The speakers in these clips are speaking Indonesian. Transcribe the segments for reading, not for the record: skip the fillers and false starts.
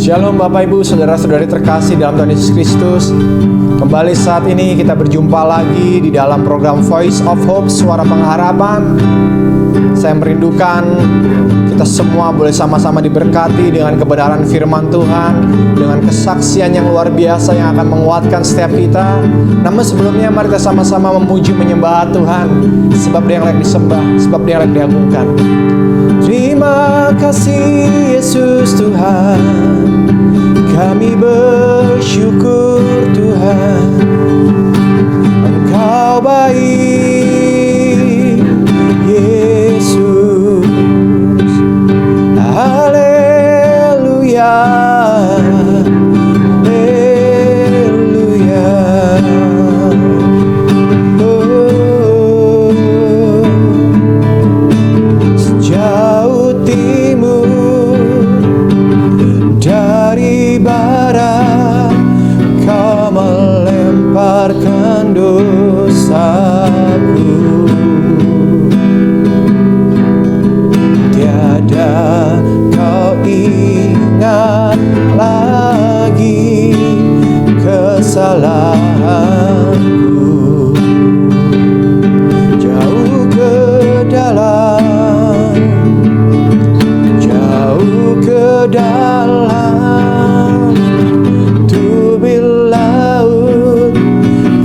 Shalom Bapak Ibu, Saudara-saudari terkasih dalam Tuhan Yesus Kristus. Kembali saat ini kita berjumpa lagi di dalam program Voice of Hope, Suara Pengharapan. Saya merindukan kita semua boleh sama-sama diberkati dengan kebenaran firman Tuhan, dengan kesaksian yang luar biasa yang akan menguatkan setiap kita. Namun sebelumnya mari kita sama-sama memuji menyembah Tuhan, sebab Dia yang layak disembah, sebab Dia yang layak diagungkan. Terima kasih Yesus Tuhan, kami bersyukur Tuhan, Engkau baik Yesus. Haleluya, haleluya. Sejauh timur dari barat, Kau melemparkan dosaku. Tiada Kau ingat lagi kesalahanku. Jauh ke dalam, jauh ke dalam tubir laut,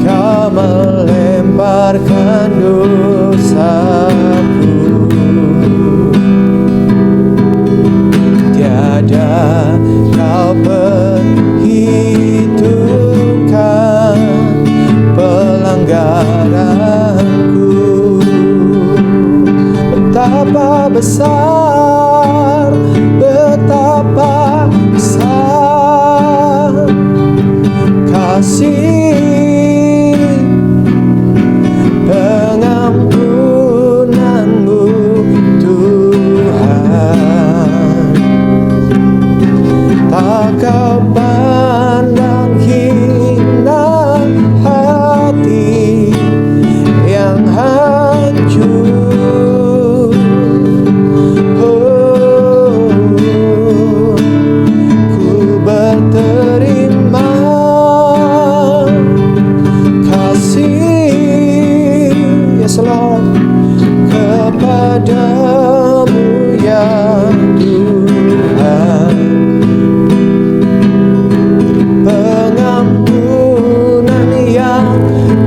Kau melemparkan dosaku. Tiada Kau perhitungkan pelanggaranku. Betapa besar, betapa besar kasih pengampunanmu Tuhan. Tak Kau pandang hina hati yang hancur. Oh, ku berterima kasih, yes Lord, kepadamu ya Tuhan. Pengampunan yang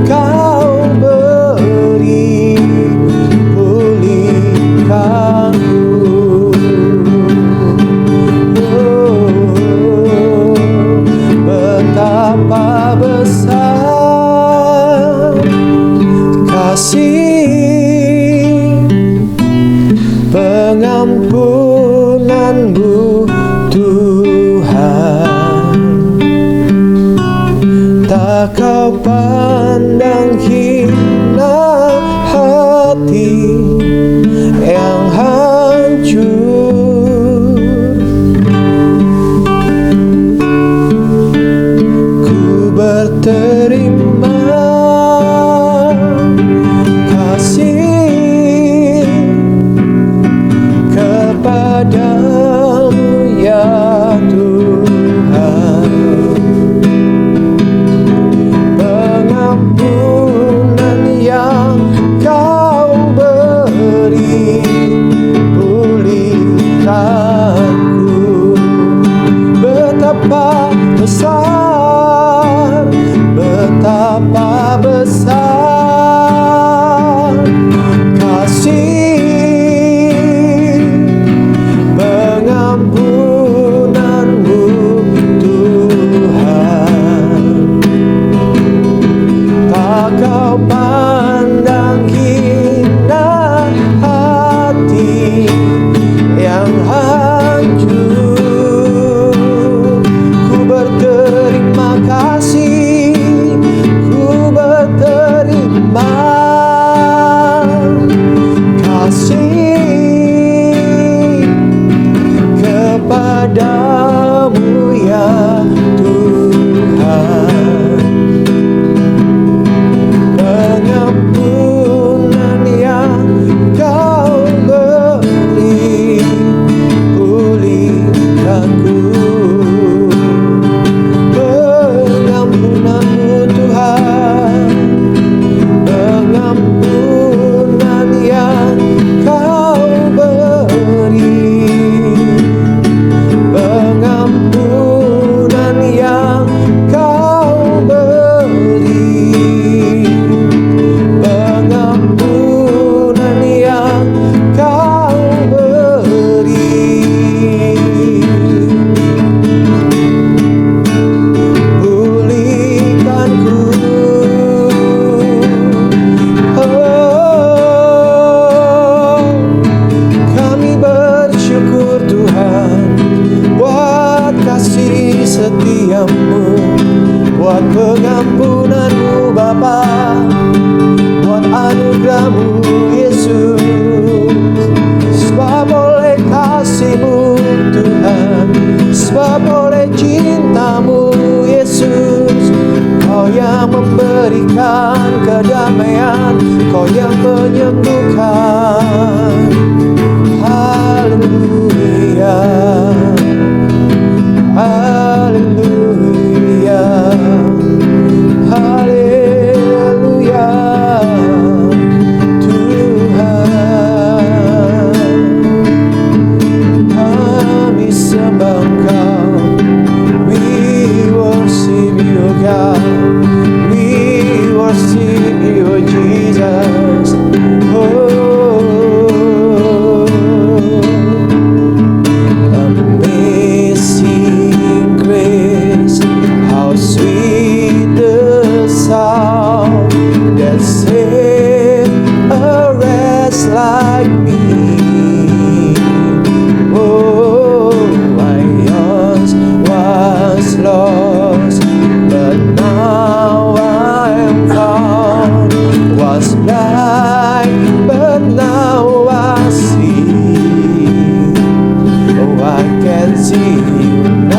Kau beri, pulihkanku. Oh, betapa besar kasih Kau yang menyembuhkan. Haleluya, haleluya, haleluya, Tuhan. Kami sembah Engkau, we worship you God, we worship you Jesus. Amazing grace, how sweet the sound that saved a wretch like me. Oh, I once was lost, but now I'm found. Was blind, but now I see. Oh, I can see you now.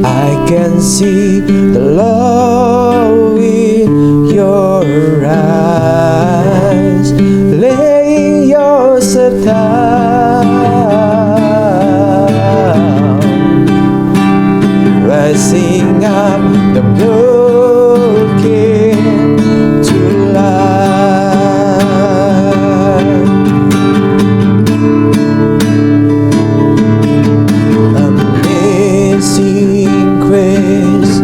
I can see the love in your eyes, laying yourself down, rising up the broken to life. Amazing grace,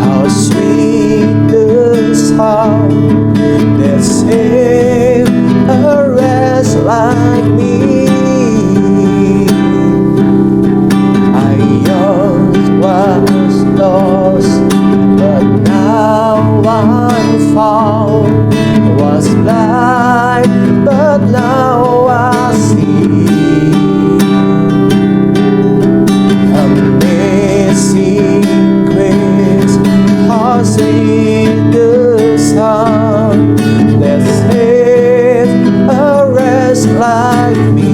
how sweet the sound that saved a wretch like me. I once was lost, but now I'm found. Was blind, but now I see. Amazing grace, how sweet the sound that saved a wretch like me.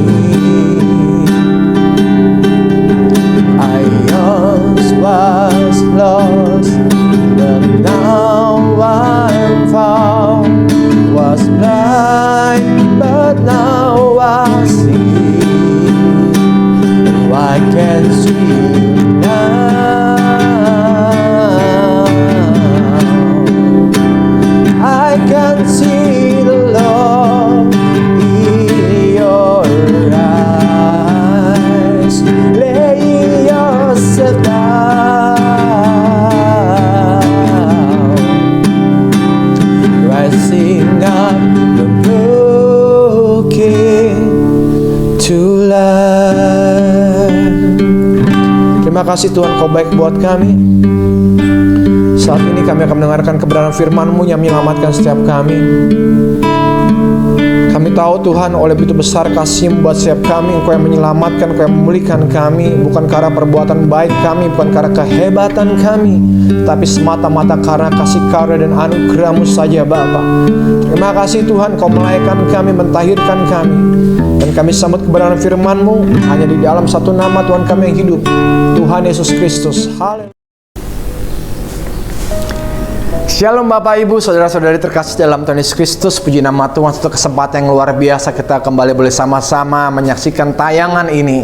I once was lost, but now I'm found. Was blind, but now I see. Oh, I can see you now. I can see the love in your eyes, laying yourself down, rising up the broken to life. Terima kasih Tuhan, Kau baik buat kami. Saat ini kami akan mendengarkan kebenaran firman-Mu yang menyelamatkan setiap kami. Kami tahu Tuhan, oleh begitu besar kasih-Mu buat setiap kami, Engkau yang menyelamatkan, Engkau yang memulihkan kami, bukan karena perbuatan baik kami, bukan karena kehebatan kami, tapi semata-mata karena kasih karunia dan anugerah-Mu saja Bapa. Terima kasih Tuhan, Kau melayakkan kami, mentahirkan kami, dan kami sambut kebenaran firman-Mu hanya di dalam satu nama Tuhan kami yang hidup, Tuhan Yesus Kristus. Haleluya. Shalom Bapak Ibu, saudara-saudari terkasih dalam Tuhan Yesus Kristus. Puji nama Tuhan, satu kesempatan yang luar biasa kita kembali boleh sama-sama menyaksikan tayangan ini.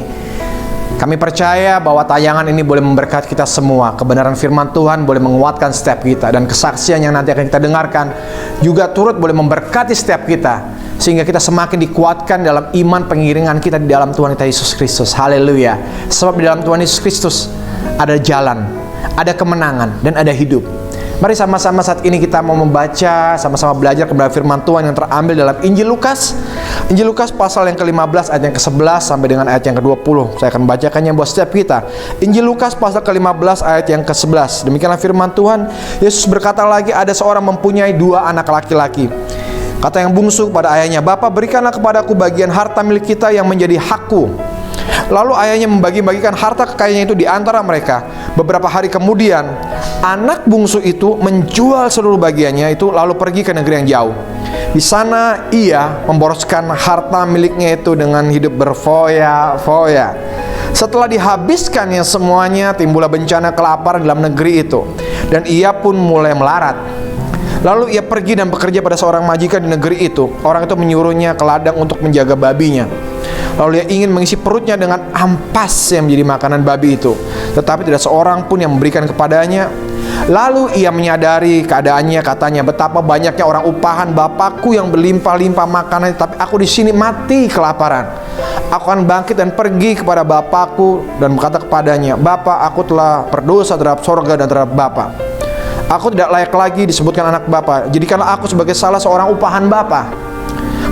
Kami percaya bahwa tayangan ini boleh memberkati kita semua. Kebenaran firman Tuhan boleh menguatkan setiap kita, dan kesaksian yang nanti akan kita dengarkan juga turut boleh memberkati setiap kita, sehingga kita semakin dikuatkan dalam iman pengiringan kita di dalam Tuhan kita Yesus Kristus. Haleluya. Sebab di dalam Tuhan Yesus Kristus ada jalan, ada kemenangan, dan ada hidup. Mari sama-sama saat ini kita mau membaca, sama-sama belajar kebenaran firman Tuhan yang terambil dalam Injil Lukas. Injil Lukas pasal yang ke-15 ayat yang ke-11 sampai dengan ayat yang ke-20. Saya akan bacakannya buat setiap kita. Injil Lukas pasal ke-15 ayat yang ke-11. Demikianlah firman Tuhan. Yesus berkata lagi, ada seorang mempunyai 2 anak laki-laki. Kata yang bungsu kepada ayahnya, "Bapa, berikanlah kepadaku bagian harta milik kita yang menjadi hakku." Lalu ayahnya membagi-bagikan harta kekayaannya itu di antara mereka. Beberapa hari kemudian, anak bungsu itu menjual seluruh bagiannya itu lalu pergi ke negeri yang jauh. Di sana ia memboroskan harta miliknya itu dengan hidup berfoya-foya. Setelah dihabiskannya semuanya, timbullah bencana kelaparan dalam negeri itu, dan ia pun mulai melarat. Lalu ia pergi dan bekerja pada seorang majikan di negeri itu. Orang itu menyuruhnya ke ladang untuk menjaga babinya. Lalu ia ingin mengisi perutnya dengan ampas yang menjadi makanan babi itu, tetapi tidak seorang pun yang memberikan kepadanya. Lalu ia menyadari keadaannya, katanya, betapa banyaknya orang upahan bapakku yang berlimpah-limpah makanan, tapi aku di sini mati kelaparan. Aku akan bangkit dan pergi kepada bapakku dan berkata kepadanya, Bapa, aku telah berdosa terhadap sorga dan terhadap Bapa. Aku tidak layak lagi disebutkan anak Bapa. Jadikanlah aku sebagai salah seorang upahan Bapa.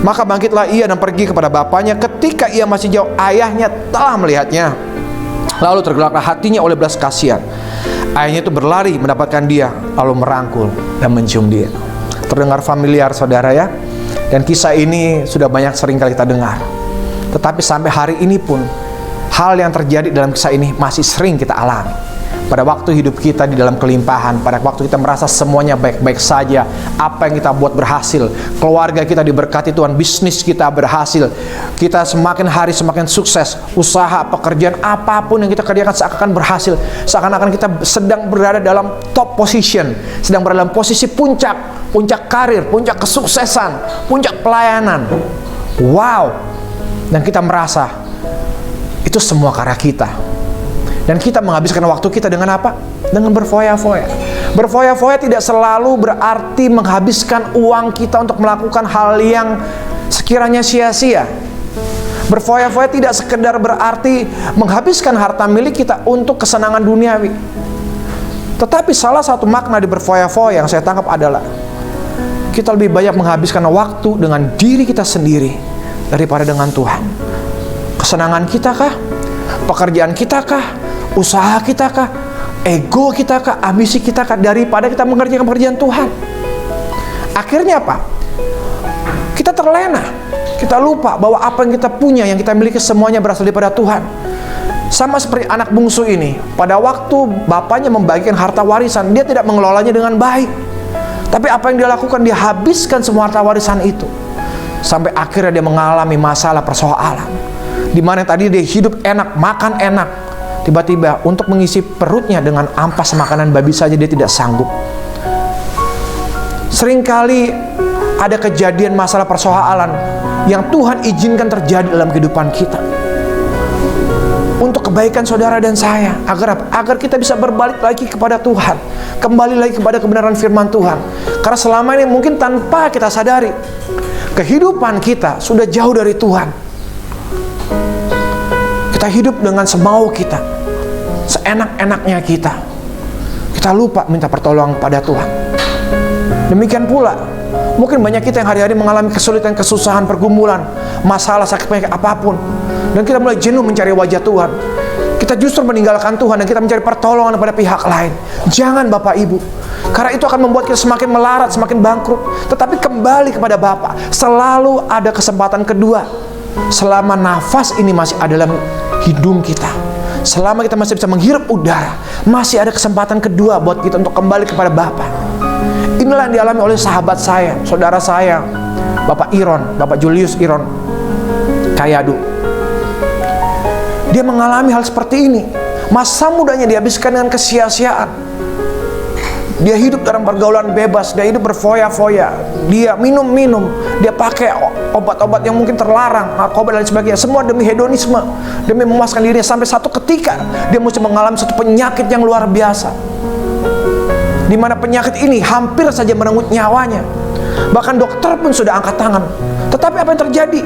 Maka bangkitlah ia dan pergi kepada bapaknya. Ketika ia masih jauh, ayahnya telah melihatnya. Lalu tergeraklah hatinya oleh belas kasihan. Ayahnya itu berlari mendapatkan dia, lalu merangkul dan mencium dia. Terdengar familiar, saudara ya. Dan kisah ini sudah banyak sering kali kita dengar. Tetapi sampai hari ini pun, hal yang terjadi dalam kisah ini masih sering kita alami. Pada waktu hidup kita di dalam kelimpahan, pada waktu kita merasa semuanya baik-baik saja, apa yang kita buat berhasil, keluarga kita diberkati Tuhan, bisnis kita berhasil, kita semakin hari semakin sukses, usaha, pekerjaan, apapun yang kita kerjakan seakan berhasil, seakan-akan kita sedang berada dalam top position, sedang berada dalam posisi puncak karir, puncak kesuksesan, puncak pelayanan. Wow. Dan kita merasa itu semua karena kita. Dan kita menghabiskan waktu kita dengan apa? Dengan berfoya-foya. Berfoya-foya tidak selalu berarti menghabiskan uang kita untuk melakukan hal yang sekiranya sia-sia. Berfoya-foya tidak sekedar berarti menghabiskan harta milik kita untuk kesenangan duniawi. Tetapi salah satu makna di berfoya-foya yang saya tangkap adalah kita lebih banyak menghabiskan waktu dengan diri kita sendiri daripada dengan Tuhan. Kesenangan kita kah? Pekerjaan kita kah? Usaha kita kah? Ego kita kah? Ambisi kita kah? Daripada kita mengerjakan pekerjaan Tuhan. Akhirnya apa? Kita terlena. Kita lupa bahwa apa yang kita punya, yang kita miliki semuanya berasal daripada Tuhan. Sama seperti anak bungsu ini. Pada waktu bapaknya membagikan harta warisan, dia tidak mengelolanya dengan baik. Tapi apa yang dia lakukan? Dia habiskan semua harta warisan itu. Sampai akhirnya dia mengalami masalah persoalan. Di mana tadi dia hidup enak, makan enak, tiba-tiba untuk mengisi perutnya dengan ampas makanan babi saja dia tidak sanggup. Seringkali ada kejadian masalah persoalan yang Tuhan izinkan terjadi dalam kehidupan kita untuk kebaikan saudara dan saya, agar kita bisa berbalik lagi kepada Tuhan, kembali lagi kepada kebenaran firman Tuhan. Karena selama ini mungkin tanpa kita sadari, kehidupan kita sudah jauh dari Tuhan. Kita hidup dengan semau kita, seenak-enaknya kita. Kita lupa minta pertolongan pada Tuhan. Demikian pula, mungkin banyak kita yang hari-hari mengalami kesulitan, kesusahan, pergumulan, masalah, sakit penyakit apapun. Dan kita mulai jenuh mencari wajah Tuhan. Kita justru meninggalkan Tuhan dan kita mencari pertolongan pada pihak lain. Jangan Bapak Ibu. Karena itu akan membuat kita semakin melarat, semakin bangkrut. Tetapi kembali kepada Bapa. Selalu ada kesempatan kedua. Selama nafas ini masih ada dalam hidung kita, selama kita masih bisa menghirup udara, masih ada kesempatan kedua buat kita untuk kembali kepada Bapa. Inilah yang dialami oleh sahabat saya, saudara saya, Bapak Iron, Bapak Julius Iron Kayadu. Dia mengalami hal seperti ini. Masa mudanya dihabiskan dengan kesia-siaan. Dia hidup dalam pergaulan bebas, dia hidup berfoya-foya, dia minum-minum, dia pakai obat-obat yang mungkin terlarang, narkoba dan sebagainya, semua demi hedonisme, demi memuaskan dirinya. Sampai satu ketika dia mesti mengalami satu penyakit yang luar biasa, di mana penyakit ini hampir saja merenggut nyawanya. Bahkan dokter pun sudah angkat tangan. Tetapi apa yang terjadi?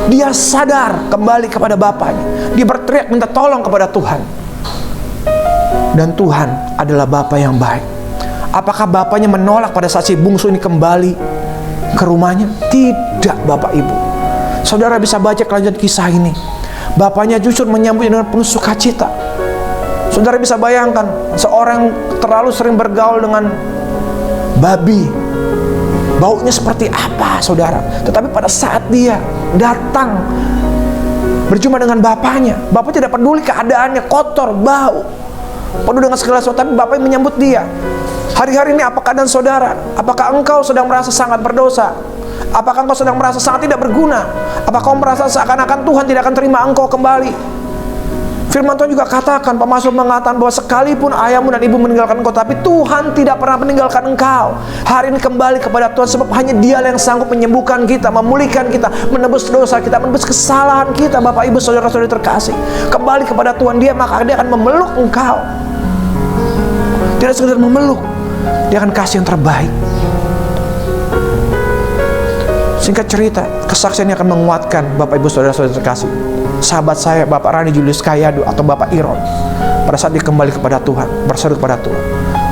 Dia sadar kembali kepada Bapaknya. Dia berteriak minta tolong kepada Tuhan. Dan Tuhan adalah Bapa yang baik. Apakah bapaknya menolak pada saat si bungsu ini kembali ke rumahnya? Tidak, Bapak Ibu. Saudara bisa baca kelanjutan kisah ini. Bapaknya justru menyambutnya dengan penuh sukacita. Saudara bisa bayangkan seorang terlalu sering bergaul dengan babi, baunya seperti apa, saudara? Tetapi pada saat dia datang berjumpa dengan bapaknya, bapak tidak peduli keadaannya kotor, bau, penuh dengan segala sesuatu, tapi bapak menyambut dia. Hari-hari ini apa keadaan saudara? Apakah engkau sedang merasa sangat berdosa? Apakah engkau sedang merasa sangat tidak berguna? Apakah kau merasa seakan-akan Tuhan tidak akan terima engkau kembali? Firman Tuhan juga katakan, Pemasmur mengatakan bahwa sekalipun ayahmu dan ibu meninggalkan engkau, tapi Tuhan tidak pernah meninggalkan engkau. Hari ini kembali kepada Tuhan, sebab hanya Dia yang sanggup menyembuhkan kita, memulihkan kita, menebus dosa kita, menebus kesalahan kita. Bapak Ibu saudara-saudari terkasih, kembali kepada Tuhan, maka Dia akan memeluk engkau. Tidak sekedar memeluk, Dia akan kasih yang terbaik. Singkat cerita, kesaksiannya akan menguatkan Bapak Ibu saudara-saudari terkasih. Sahabat saya, Bapak Rani Julius Kayadu atau Bapak Iron, pada saat dia kembali kepada Tuhan, berseru kepada Tuhan,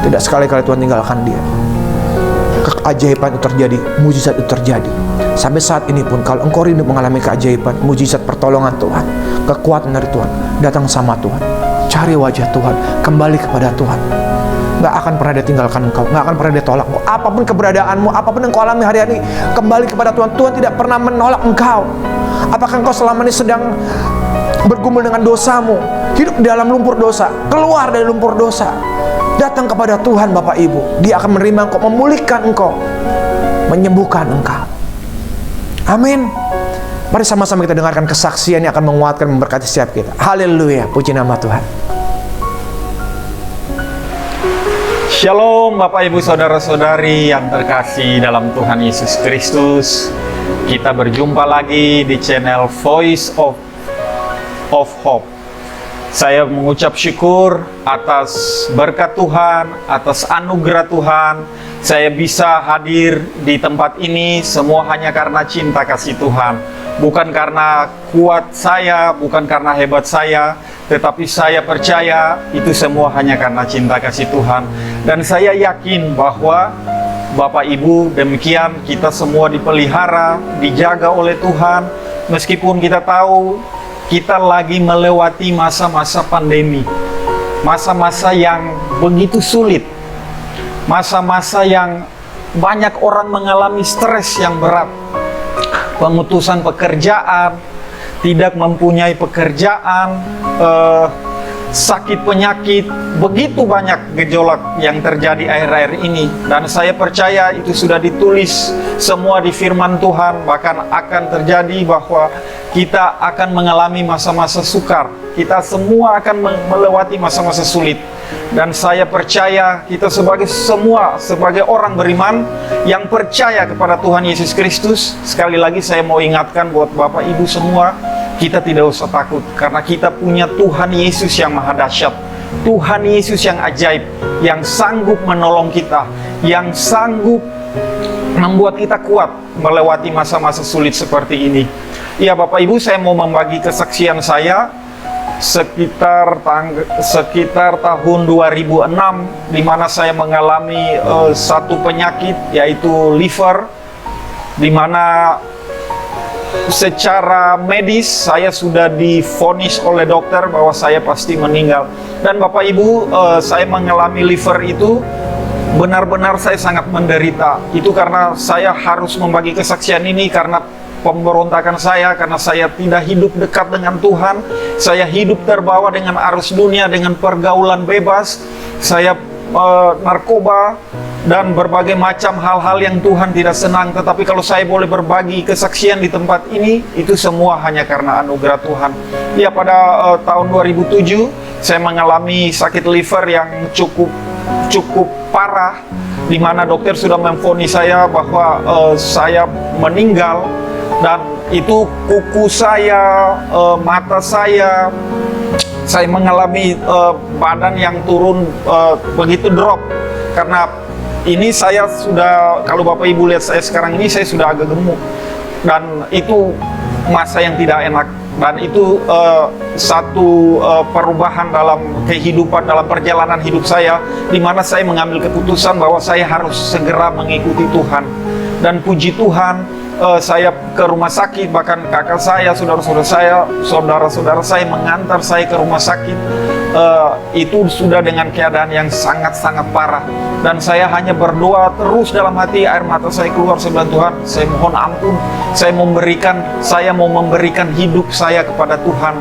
tidak sekali-kali Tuhan tinggalkan dia. Keajaiban itu terjadi, mujizat itu terjadi. Sampai saat ini pun, kalau engkau rindu mengalami keajaiban, mujizat, pertolongan Tuhan, kekuatan dari Tuhan, datang sama Tuhan, cari wajah Tuhan, kembali kepada Tuhan. Gak akan pernah dia tinggalkan engkau, gak akan pernah dia tolak engkau. Apapun keberadaanmu, apapun yang kau alami hari ini, kembali kepada Tuhan. Tuhan tidak pernah menolak engkau. Apakah engkau selama ini sedang bergumul dengan dosamu, hidup di dalam lumpur dosa, keluar dari lumpur dosa, datang kepada Tuhan Bapak Ibu. Dia akan menerima engkau, memulihkan engkau, menyembuhkan engkau. Amin. Mari sama-sama kita dengarkan kesaksian yang akan menguatkan, memberkati setiap kita. Haleluya, puji nama Tuhan. Shalom Bapak Ibu Saudara-saudari yang terkasih dalam Tuhan Yesus Kristus. Kita berjumpa lagi di channel Voice of Hope. Saya mengucap syukur atas berkat Tuhan, atas anugerah Tuhan. Saya bisa hadir di tempat ini semua hanya karena cinta kasih Tuhan. Bukan karena kuat saya, bukan karena hebat saya, tetapi saya percaya itu semua hanya karena cinta kasih Tuhan. Dan saya yakin bahwa Bapak Ibu demikian, kita semua dipelihara, dijaga oleh Tuhan. Meskipun kita tahu kita lagi melewati masa-masa pandemi, masa-masa yang begitu sulit, masa-masa yang banyak orang mengalami stres yang berat, pemutusan pekerjaan, tidak mempunyai pekerjaan, sakit penyakit, begitu banyak gejolak yang terjadi akhir-akhir ini. Dan saya percaya itu sudah ditulis semua di firman Tuhan. Bahkan akan terjadi bahwa kita akan mengalami masa-masa sukar, kita semua akan melewati masa-masa sulit. Dan saya percaya kita sebagai orang beriman yang percaya kepada Tuhan Yesus Kristus. Sekali lagi saya mau ingatkan buat Bapak Ibu semua, kita tidak usah takut, karena kita punya Tuhan Yesus yang maha dahsyat, Tuhan Yesus yang ajaib, yang sanggup menolong kita, yang sanggup membuat kita kuat melewati masa-masa sulit seperti ini. Ya Bapak Ibu, saya mau membagi kesaksian saya sekitar tahun 2006, di mana saya mengalami satu penyakit, yaitu liver, di mana secara medis saya sudah divonis oleh dokter bahwa saya pasti meninggal. Dan Bapak Ibu, saya mengalami liver itu benar-benar saya sangat menderita. Itu karena saya harus membagi kesaksian ini karena pemberontakan saya, karena saya tidak hidup dekat dengan Tuhan. Saya hidup terbawa dengan arus dunia, dengan pergaulan bebas. Saya narkoba dan berbagai macam hal-hal yang Tuhan tidak senang. Tetapi kalau saya boleh berbagi kesaksian di tempat ini, itu semua hanya karena anugerah Tuhan. Ya, pada tahun 2007 saya mengalami sakit liver yang cukup parah, di mana dokter sudah memvonis saya bahwa saya meninggal. Dan itu kuku saya, mata saya mengalami badan yang turun begitu drop. Karena ini saya sudah, kalau Bapak Ibu lihat saya sekarang ini, saya sudah agak gemuk. Dan itu masa yang tidak enak. Dan itu satu perubahan dalam kehidupan, dalam perjalanan hidup saya, di mana saya mengambil keputusan bahwa saya harus segera mengikuti Tuhan. Dan puji Tuhan, saya ke rumah sakit, bahkan kakak saya, saudara-saudara saya mengantar saya ke rumah sakit. Itu sudah dengan keadaan yang sangat-sangat parah. Dan saya hanya berdoa terus dalam hati, air mata saya keluar. Saya bilang, Tuhan, saya mohon ampun, saya mau memberikan hidup saya kepada Tuhan.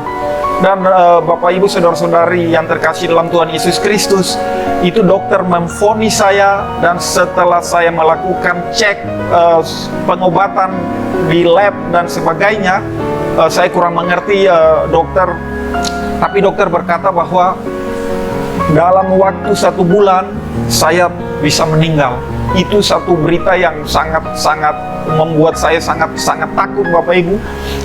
Dan Bapak Ibu saudara-saudari yang terkasih dalam Tuhan Yesus Kristus, itu dokter memvonis saya. Dan setelah saya melakukan cek pengobatan di lab dan sebagainya, saya kurang mengerti, dokter Tapi dokter berkata bahwa dalam waktu 1 bulan saya bisa meninggal. Itu satu berita yang sangat-sangat membuat saya sangat-sangat takut, Bapak Ibu.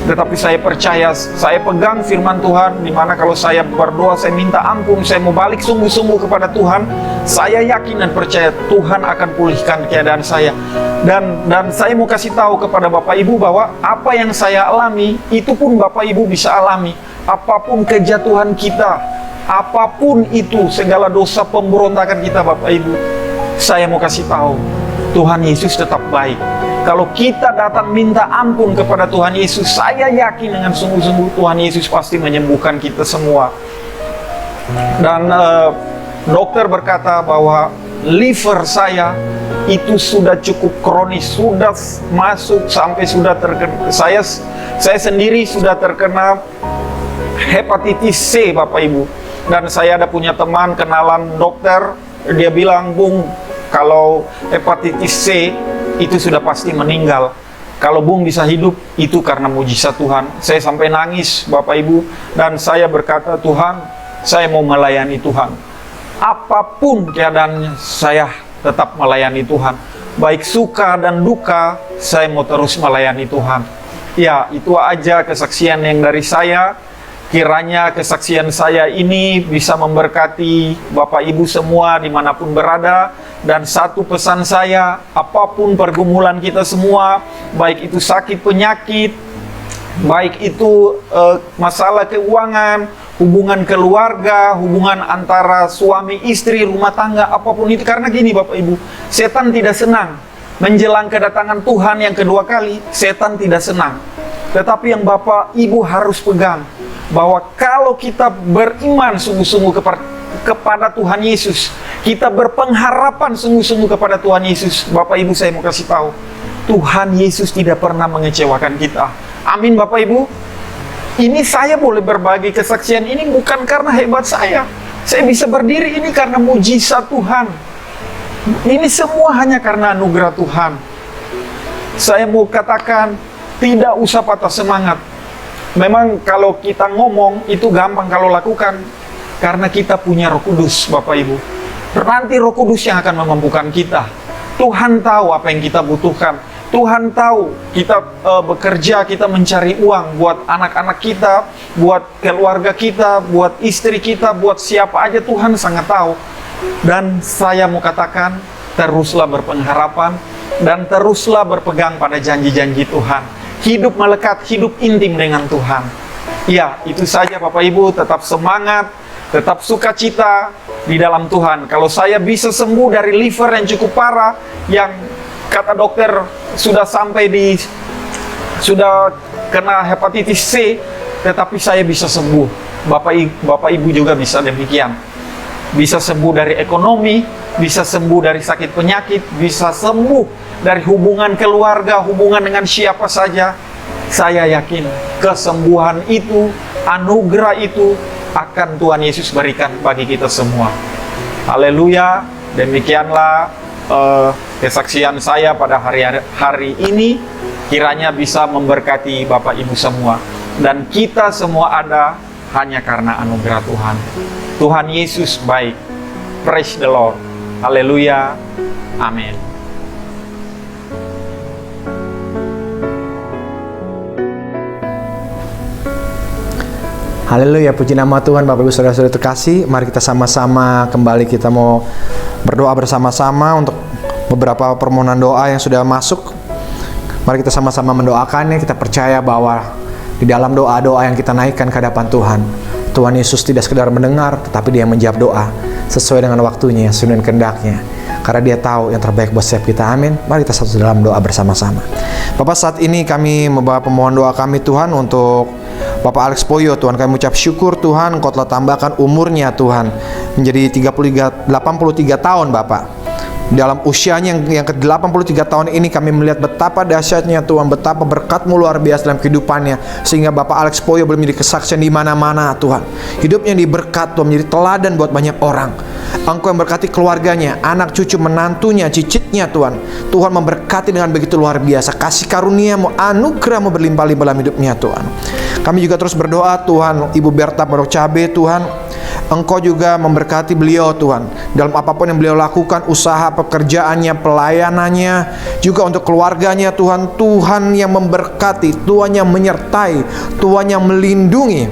Tetapi saya percaya, saya pegang firman Tuhan, di mana kalau saya berdoa, saya minta ampun, saya mau balik sungguh-sungguh kepada Tuhan, saya yakin dan percaya Tuhan akan pulihkan keadaan saya. Dan saya mau kasih tahu kepada Bapak Ibu bahwa apa yang saya alami, itu pun Bapak Ibu bisa alami. Apapun kejatuhan kita, apapun itu, segala dosa pemberontakan kita, Bapak Ibu, saya mau kasih tahu, Tuhan Yesus tetap baik. Kalau kita datang minta ampun kepada Tuhan Yesus, saya yakin dengan sungguh-sungguh Tuhan Yesus pasti menyembuhkan kita semua. Dan dokter berkata bahwa liver saya itu sudah cukup kronis, sudah masuk sampai sudah terkena, saya sendiri sudah terkena hepatitis C, Bapak Ibu. Dan saya ada punya teman kenalan dokter, dia bilang, Bung, kalau hepatitis C itu sudah pasti meninggal. Kalau Bung bisa hidup, itu karena mujizat Tuhan. Saya sampai nangis, Bapak Ibu, dan saya berkata, Tuhan, saya mau melayani Tuhan. Apapun keadaannya, saya tetap melayani Tuhan. Baik suka dan duka, saya mau terus melayani Tuhan. Ya, itu aja kesaksian yang dari saya. Kiranya kesaksian saya ini bisa memberkati Bapak Ibu semua dimanapun berada. Dan satu pesan saya, apapun pergumulan kita semua, baik itu sakit penyakit, baik itu masalah keuangan, hubungan keluarga, hubungan antara suami istri, rumah tangga, apapun itu. Karena gini Bapak Ibu, setan tidak senang menjelang kedatangan Tuhan yang kedua kali. Setan tidak senang. Tetapi yang Bapak Ibu harus pegang, bahwa kalau kita beriman sungguh-sungguh kepada Tuhan Yesus, kita berpengharapan sungguh-sungguh kepada Tuhan Yesus, Bapak Ibu, saya mau kasih tahu, Tuhan Yesus tidak pernah mengecewakan kita. Amin, Bapak Ibu. Ini saya boleh berbagi kesaksian ini bukan karena hebat saya. Saya bisa berdiri ini karena mujizat Tuhan. Ini semua hanya karena anugerah Tuhan. Saya mau katakan, tidak usah patah semangat. Memang kalau kita ngomong itu gampang, kalau lakukan karena kita punya Roh Kudus, Bapak Ibu. Nanti Roh Kudus yang akan memampukan kita. Tuhan tahu apa yang kita butuhkan. Tuhan tahu kita bekerja, kita mencari uang buat anak-anak kita, buat keluarga kita, buat istri kita, buat siapa aja, Tuhan sangat tahu. Dan saya mau katakan, teruslah berpengharapan dan teruslah berpegang pada janji-janji Tuhan. Hidup melekat, hidup intim dengan Tuhan. Ya, itu saja Bapak Ibu, tetap semangat, tetap sukacita di dalam Tuhan. Kalau saya bisa sembuh dari liver yang cukup parah, yang kata dokter sudah kena hepatitis C, tetapi saya bisa sembuh. Bapak Ibu juga bisa demikian. Bisa sembuh dari ekonomi, bisa sembuh dari sakit penyakit, bisa sembuh dari hubungan keluarga, hubungan dengan siapa saja. Saya yakin kesembuhan itu, anugerah itu akan Tuhan Yesus berikan bagi kita semua. Haleluya. Demikianlah kesaksian saya pada hari ini. Kiranya bisa memberkati Bapak Ibu semua. Dan kita semua ada hanya karena anugerah Tuhan. Tuhan Yesus baik. Praise the Lord. Haleluya. Amin. Haleluya, puji nama Tuhan. Bapak Ibu Saudara-saudara terkasih, mari kita sama-sama kembali, kita mau berdoa bersama-sama untuk beberapa permohonan doa yang sudah masuk. Mari kita sama-sama mendoakannya. Kita percaya bahwa di dalam doa-doa yang kita naikkan ke hadapan Tuhan, Tuhan Yesus tidak sekedar mendengar, tetapi Dia menjawab doa sesuai dengan waktunya, sesuai dengan kehendaknya. Karena Dia tahu yang terbaik buat setiap kita. Amin. Mari kita satu dalam doa bersama-sama. Bapak, saat ini kami membawa pemohon doa kami Tuhan untuk Bapak Alex Poyo. Tuhan, kami mengucap syukur Tuhan, Engkau telah tambahkan umurnya Tuhan menjadi 83 tahun Bapak. Dalam usianya yang ke-83 tahun ini, kami melihat betapa dahsyatnya Tuhan, betapa berkat-Mu luar biasa dalam kehidupannya, sehingga Bapak Alex Poyo boleh menjadi kesaksian di mana-mana Tuhan. Hidupnya diberkat Tuhan, menjadi teladan buat banyak orang. Engkau yang berkati keluarganya, anak cucu menantunya, cicitnya Tuhan. Tuhan memberkati dengan begitu luar biasa. Kasih karunia-Mu, anugerah-Mu berlimpah-limpah dalam hidupnya Tuhan. Kami juga terus berdoa Tuhan, Ibu Berta Pondok Cabe Tuhan, Engkau juga memberkati beliau Tuhan, dalam apapun yang beliau lakukan, usaha pekerjaannya, pelayanannya, juga untuk keluarganya Tuhan. Tuhan yang memberkati, Tuhan yang menyertai, Tuhan yang melindungi,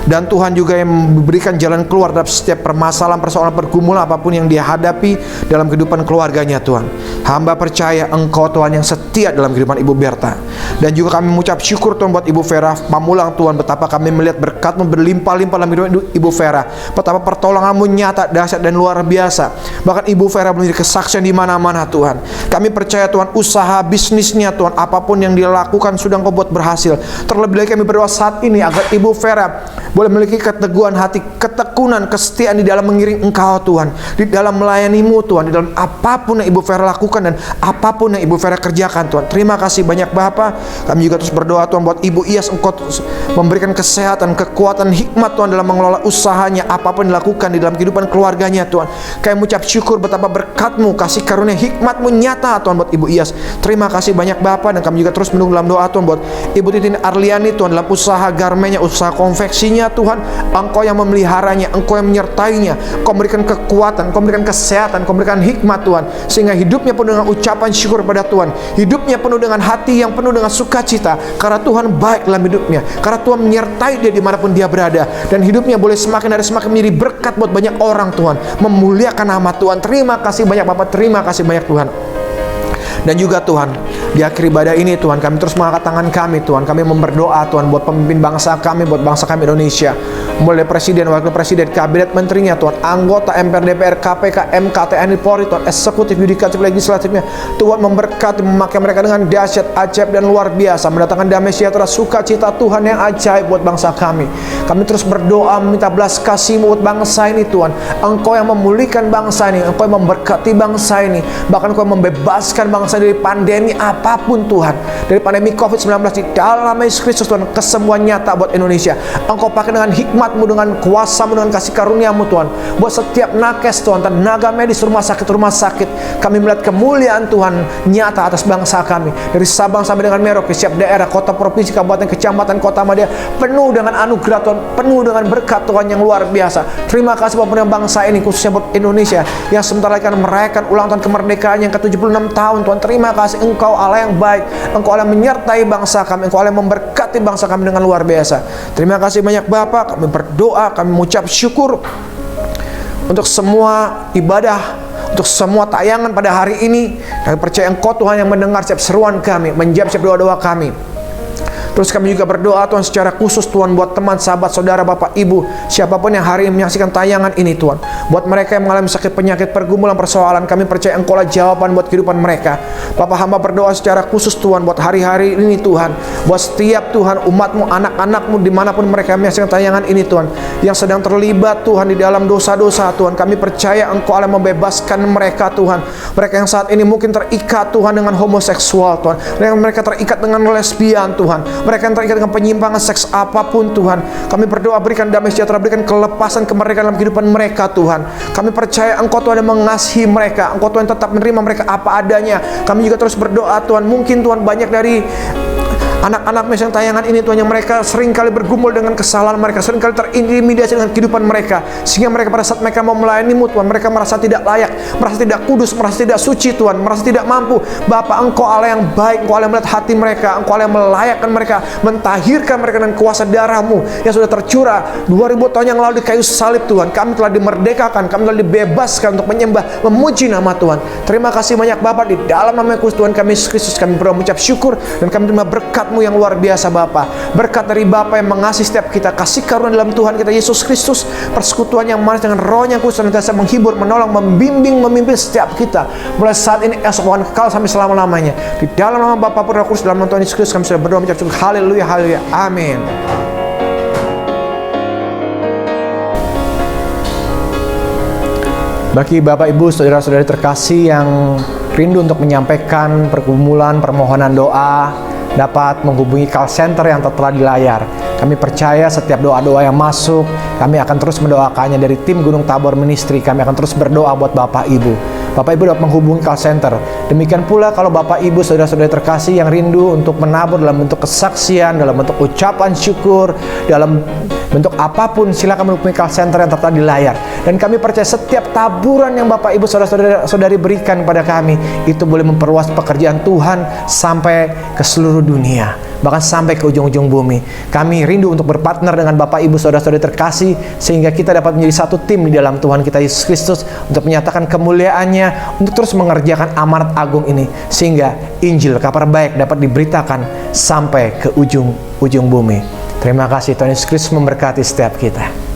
dan Tuhan juga yang memberikan jalan keluar dalam setiap permasalahan, persoalan, pergumulan apapun yang dia hadapi dalam kehidupan keluarganya Tuhan. Hamba percaya Engkau Tuhan yang setia dalam kehidupan Ibu Berta. Dan juga kami mengucap syukur Tuhan buat Ibu Vera Pamulang Tuhan, betapa kami melihat berkat-Mu berlimpah-limpah dalam hidup Ibu Vera, betapa pertolongan-Mu nyata, dahsyat dan luar biasa. Bahkan Ibu Vera menjadi kesaksian di mana-mana Tuhan. Kami percaya Tuhan, usaha bisnisnya Tuhan, apapun yang dia lakukan sudah Engkau buat berhasil. Terlebih lagi kami berdoa saat ini agar Ibu Vera boleh memiliki keteguhan hati, ketekunan, kesetiaan di dalam mengiring Engkau Tuhan, di dalam melayani-Mu Tuhan, di dalam apapun yang Ibu Vera lakukan dan apapun yang Ibu Vera kerjakan Tuhan. Terima kasih banyak Bapa. Kami juga terus berdoa Tuhan buat Ibu Iyas, Engkau memberikan kesehatan, kekuatan, hikmat Tuhan dalam mengelola usahanya, apapun dilakukan di dalam kehidupan keluarganya Tuhan. Kami mengucap syukur betapa berkat-Mu, kasih karunia, hikmat-Mu nyata Tuhan buat Ibu Iyas. Terima kasih banyak Bapa. Dan kami juga terus menunggu dalam doa Tuhan buat Ibu Titin Arliani Tuhan, dalam usaha garmennya, usaha konveksinya Tuhan. Engkau yang memeliharanya, Engkau yang menyertainya, Engkau memberikan kekuatan, Engkau memberikan kesehatan, Engkau memberikan hikmat Tuhan, sehingga hidupnya penuh dengan ucapan syukur pada Tuhan, hidupnya penuh dengan hati yang penuh dengan sukacita, karena Tuhan baik dalam hidupnya, karena Tuhan menyertai dia dimanapun dia berada, dan hidupnya boleh semakin hari semakin menjadi berkat buat banyak orang Tuhan, memuliakan nama Tuhan. Terima kasih banyak Bapak, terima kasih banyak Tuhan. Dan juga Tuhan, di akhir ibadah ini Tuhan, kami terus mengangkat tangan kami Tuhan. Kami berdoa Tuhan buat pemimpin bangsa kami, buat bangsa kami Indonesia, mulai Presiden, Wakil Presiden, Kabinet Menterinya Tuhan, anggota MPR, DPR, KPK, MK, TNI, Polri Tuhan, eksekutif, yudikatif, legislatifnya. Tuhan memberkati, memakai mereka dengan dahsyat, ajaib dan luar biasa, mendatangkan damai sejahtera, sukacita Tuhan yang ajaib buat bangsa kami. Kami terus berdoa meminta belas kasih-Mu buat bangsa ini Tuhan. Engkau yang memulihkan bangsa ini, Engkau yang memberkati bangsa ini, bahkan Engkau yang membebaskan bangsa dari pandemi apapun Tuhan, dari pandemi COVID-19 di dalam nama Yesus Kristus Tuhan. Kesembuhan nyata buat Indonesia. Engkau pakai dengan hikmat-Mu, dengan kuasa-Mu, dengan kasih karunia-Mu Tuhan, buat setiap nakes Tuhan, tenaga medis, rumah sakit. Kami melihat kemuliaan Tuhan nyata atas bangsa kami, dari Sabang sampai dengan Merauke, setiap daerah, kota, provinsi, kabupaten, kecamatan, kota, madya, penuh dengan anugerah Tuhan, penuh dengan berkat Tuhan yang luar biasa. Terima kasih Bapak yang bangsa ini, khususnya buat Indonesia yang sebentar lagi akan merayakan ulang tahun kemerdekaan yang ke-76 tahun Tuhan. Terima kasih, Engkau Allah yang baik, Engkau Allah yang menyertai bangsa kami, Engkau Allah yang memberkati bangsa kami dengan luar biasa. Terima kasih banyak Bapak. Kami berdoa, kami mengucap syukur untuk semua ibadah, untuk semua tayangan pada hari ini. Kami percaya Engkau Tuhan yang mendengar setiap seruan kami, menjawab setiap doa-doa kami. Terus kami juga berdoa Tuhan secara khusus Tuhan buat teman, sahabat, saudara, Bapak, Ibu, siapapun yang hari ini menyaksikan tayangan ini Tuhan. Buat mereka yang mengalami sakit, penyakit, pergumulan, persoalan, kami percaya Engkau lah jawaban buat kehidupan mereka. Bapak, hamba berdoa secara khusus Tuhan buat hari-hari ini Tuhan, buat setiap Tuhan umat-Mu, anak-anak-Mu dimanapun mereka menyaksikan tayangan ini Tuhan, yang sedang terlibat Tuhan di dalam dosa-dosa Tuhan. Kami percaya Engkau Allah membebaskan mereka Tuhan. Mereka yang saat ini mungkin terikat Tuhan dengan homoseksual Tuhan, mereka terikat dengan lesbian Tuhan, mereka yang terikat dengan penyimpangan seks apapun Tuhan. Kami berdoa berikan damai sejahtera, berikan kelepasan kemerdekaan dalam kehidupan mereka Tuhan. Kami percaya Engkau Tuhan yang mengasihi mereka, Engkau Tuhan tetap menerima mereka apa adanya. Kami juga terus berdoa Tuhan, mungkin Tuhan banyak dari anak-anak misalnya tayangan ini Tuhan, yang mereka seringkali bergumul dengan kesalahan mereka, seringkali terintimidasi dengan kehidupan mereka, sehingga mereka pada saat mereka mau melayani-Mu Tuhan, mereka merasa tidak layak, merasa tidak kudus, merasa tidak suci Tuhan, merasa tidak mampu. Bapak, Engkau Allah yang baik, Engkau Allah yang melihat hati mereka, Engkau Allah yang melayakkan mereka, mentahirkan mereka dengan kuasa darah-Mu yang sudah tercurah 2000 tahun yang lalu di kayu salib Tuhan. Kami telah dimerdekakan, kami telah dibebaskan untuk menyembah, memuji nama Tuhan. Terima kasih banyak Bapak, di dalam nama Kudus Tuhan kami Yesus Kristus kami berdoa mengucap syukur, dan kami terima berkat-Mu yang luar biasa Bapa. Berkat dari Bapa yang mengasihi setiap kita, kasih karunia dalam Tuhan kita Yesus Kristus, persekutuan yang manis dengan Roh-Nya kudus senantiasa menghibur, menolong, membimbing, memimpin setiap kita mulai saat ini, esok, bahkan kekal sampai selama-lamanya. Di dalam nama Bapa, Putra, Roh Kudus, dalam nama Tuhan Yesus Kristus kami sudah berdoa mengucap syukur. Haleluya, haleluya, amin. Bagi Bapak, Ibu, saudara-saudari terkasih yang rindu untuk menyampaikan pergumulan, permohonan doa, dapat menghubungi call center yang tertera di layar. Kami percaya setiap doa-doa yang masuk, kami akan terus mendoakannya dari tim Gunung Tabor Ministry. Kami akan terus berdoa buat Bapak Ibu. Bapak Ibu dapat menghubungi call center. Demikian pula kalau Bapak Ibu saudara-saudari terkasih yang rindu untuk menabur dalam bentuk kesaksian, dalam bentuk ucapan syukur, dalam bentuk apapun, silakan menghubungi call center yang tertera di layar. Dan kami percaya setiap taburan yang Bapak Ibu saudara-saudari berikan pada kami, itu boleh memperluas pekerjaan Tuhan sampai ke seluruh dunia, bahkan sampai ke ujung-ujung bumi. Kami rindu untuk berpartner dengan Bapak Ibu saudara-saudari terkasih, sehingga kita dapat menjadi satu tim di dalam Tuhan kita Yesus Kristus untuk menyatakan kemuliaan-Nya, untuk terus mengerjakan amanat agung ini, sehingga Injil, kabar baik dapat diberitakan sampai ke ujung-ujung bumi. Terima kasih, Tuhan Yesus Kristus memberkati setiap kita.